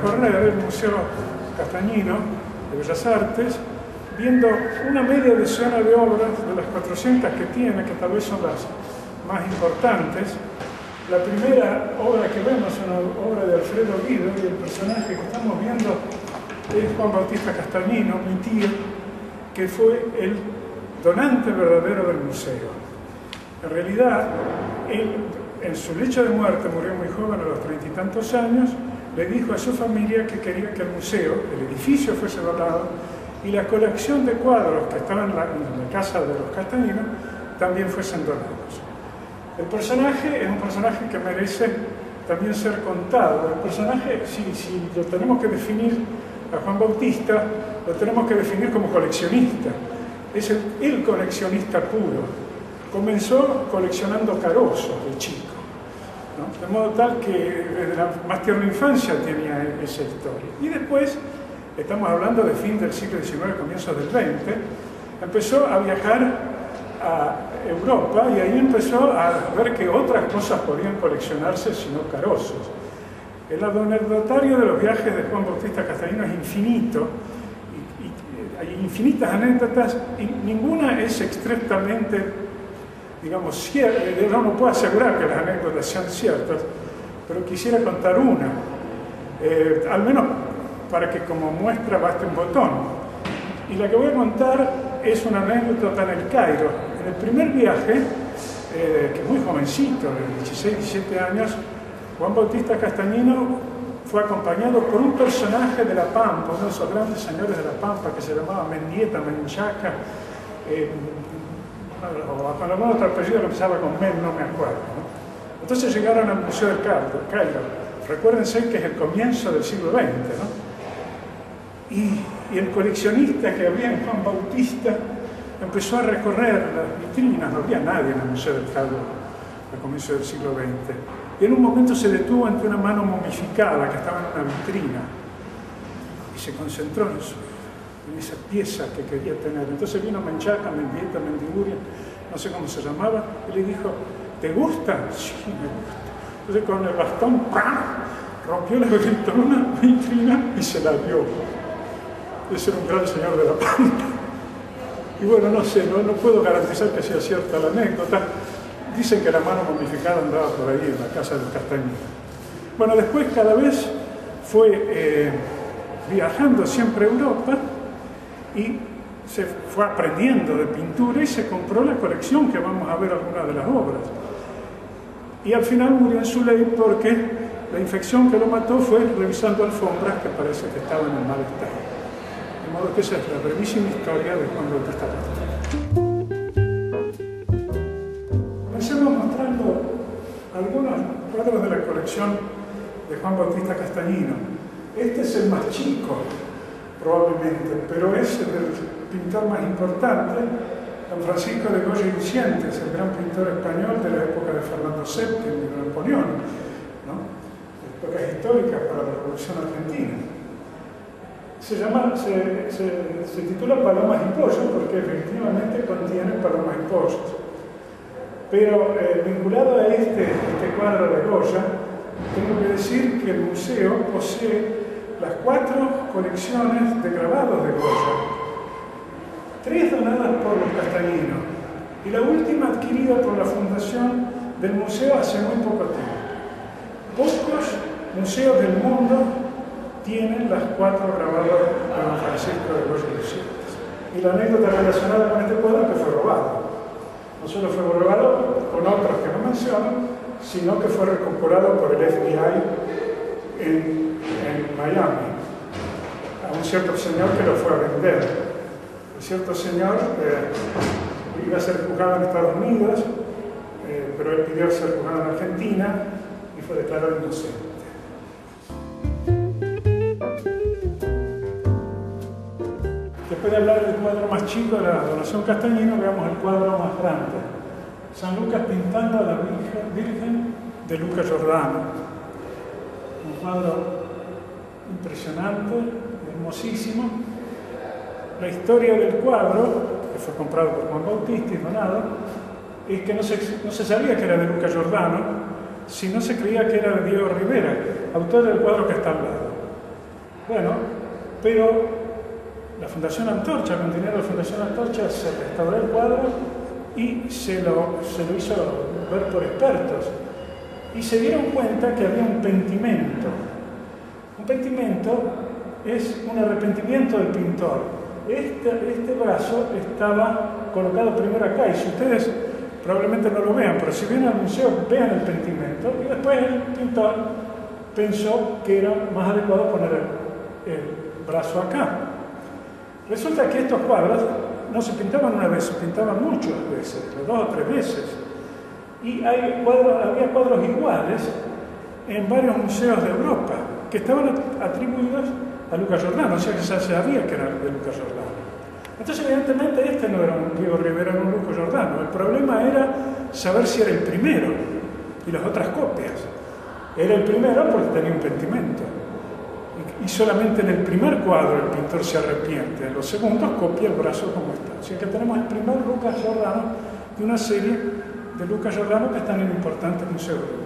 recorrer el Museo Castañino de Bellas Artes, viendo una media docena de obras de las 400 que tiene, que tal vez son las más importantes. La primera obra que vemos es una obra de Alfredo Guido, y el personaje que estamos viendo es Juan Bautista Castañino, mi tío, que fue el donante verdadero del museo. En realidad, él, en su lecho de muerte, murió muy joven, a los 30 y tantos años, le dijo a su familia que quería que el museo, el edificio, fuese donado, y la colección de cuadros que estaban en la casa de los Castañinos también fuesen donados. El personaje es un personaje que merece también ser contado. El personaje, si lo tenemos que definir a Juan Bautista, lo tenemos que definir como coleccionista. Es el coleccionista puro. Comenzó coleccionando carozos de chico, ¿no? De modo tal que desde la más tierna infancia tenía esa historia. Y después, estamos hablando de fin del siglo XIX, comienzos del XX, empezó a viajar a Europa, y ahí empezó a ver que otras cosas podían coleccionarse sino carozos. El anecdotario de los viajes de Juan Bautista Castañino es infinito, y hay infinitas anécdotas, y ninguna es estrictamente, digamos, cierta. Yo no puedo asegurar que las anécdotas sean ciertas, pero quisiera contar una, al menos para que como muestra baste un botón. Y la que voy a contar es una anécdota en el Cairo. En el primer viaje, que muy jovencito, de 16, 17 años, Juan Bautista Castañino fue acompañado por un personaje de La Pampa, uno de esos grandes señores de La Pampa, que se llamaba Mendieta, Menchaca, o con algún otro apellido que empezaba con Men, no me acuerdo, ¿no? Entonces llegaron al Museo del Cairo. Recuérdense que es el comienzo del siglo XX, ¿no? Y el coleccionista que había en Juan Bautista empezó a recorrer las vitrinas. No había nadie en el Museo del Cairo al comienzo del siglo XX. Y en un momento se detuvo ante una mano momificada que estaba en una vitrina y se concentró en esa pieza que quería tener. Entonces vino Menchaca, Mendieta, Mendiguria, no sé cómo se llamaba, y le dijo: ¿te gusta? Sí, me gusta. Entonces con el bastón, ¡pam!, rompió la vitrina y se la dio. Ese era un gran señor de La Pampa. Y bueno, no sé, no puedo garantizar que sea cierta la anécdota. Dicen que la mano momificada andaba por ahí en la casa del Castañino. Bueno, después cada vez fue viajando siempre a Europa y se fue aprendiendo de pintura y se compró la colección, que vamos a ver algunas de las obras. Y al final murió en su ley porque la infección que lo mató fue revisando alfombras que parece que estaban en mal estado. De modo que esa es la brevísima historia de Juan Bautista Castañino. Comencemos mostrando algunos cuadros de la colección de Juan Bautista Castañino. Este es el más chico, probablemente, pero es el pintor más importante, Don Francisco de Goya y Lucientes, el gran pintor español de la época de Fernando VII y de Napoleón, ¿no? Épocas históricas para la Revolución Argentina. Se titula Palomas y Pollos porque efectivamente contiene palomas y pollos. Pero vinculado a este cuadro de Goya, tengo que decir que el museo posee las 4 colecciones de grabados de Goya, 3 donadas por los Castañinos y la última adquirida por la fundación del museo hace muy poco tiempo. Pocos museos del mundo tienen las 4 grabados de Don Francisco de Goya y Lucientes. Y la anécdota relacionada con este cuadro es que fue robado. No solo fue robado con otros que no menciono, sino que fue recuperado por el FBI en Miami a un cierto señor que lo fue a vender. El cierto señor iba a ser juzgado en Estados Unidos, pero él pidió ser juzgado en Argentina y fue declarado inocente. Después de hablar del cuadro más chico de la donación Castañino, veamos el cuadro más grande. San Lucas pintando a la Virgen de Luca Giordano. Un cuadro impresionante, hermosísimo. La historia del cuadro, que fue comprado por Juan Bautista y donado, es que no se sabía que era de Luca Giordano, sino se creía que era de Diego Rivera, autor del cuadro que está al lado. Bueno, pero la Fundación Antorcha, con dinero de la Fundación Antorcha, se restauró el cuadro y se lo hizo ver por expertos. Y se dieron cuenta que había un pentimento. Un pentimento es un arrepentimiento del pintor. Este brazo estaba colocado primero acá, y si ustedes probablemente no lo vean, pero si vienen al museo, vean el pentimento, y después el pintor pensó que era más adecuado poner el brazo acá. Resulta que estos cuadros no se pintaban una vez, se pintaban muchas veces, 2 o 3 veces. Y había cuadros iguales en varios museos de Europa que estaban atribuidos a Luca Giordano, o sea que ya se sabía que era de Luca Giordano. Entonces, evidentemente, este no era un Diego Rivera, era un Luca Giordano. El problema era saber si era el primero y las otras copias. Era el primero porque tenía un pentimento. Y solamente en el primer cuadro el pintor se arrepiente, en los segundos copia el brazo como está. Así que tenemos el primer Luca Giordano de una serie de Luca Giordano que están en importantes museos europeos.